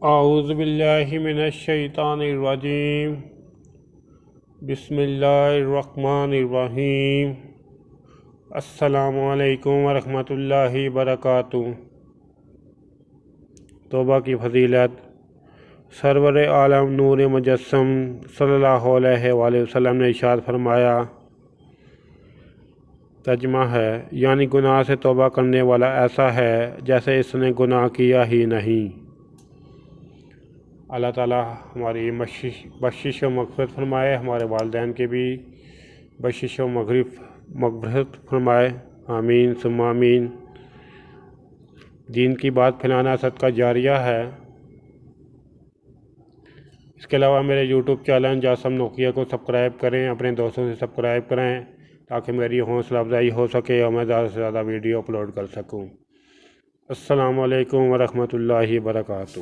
اعوذ باللہ من الشیطان الرجیم بسم اللہ الرحمن الرحیم السلام علیکم ورحمۃ اللہ وبرکاتہ۔ توبہ کی فضیلت۔ سرور عالم نور مجسم صلی اللہ علیہ وآلہ وسلم نے ارشاد فرمایا، ترجمہ ہے یعنی گناہ سے توبہ کرنے والا ایسا ہے جیسے اس نے گناہ کیا ہی نہیں۔ اللہ تعالیٰ ہماری بخشش و مغفرت فرمائے، ہمارے والدین کی بھی بخشش و مغفرت فرمائے، آمین ثم آمین۔ دین کی بات پھیلانا صدقہ جاریہ ہے۔ اس کے علاوہ میرے یوٹیوب چینل جاسم نوکیہ کو سبسکرائب کریں، اپنے دوستوں سے سبسکرائب کریں تاکہ میری حوصلہ افزائی ہو سکے اور میں زیادہ سے زیادہ ویڈیو اپلوڈ کر سکوں۔ السلام علیکم ورحمۃ اللہ وبرکاتہ۔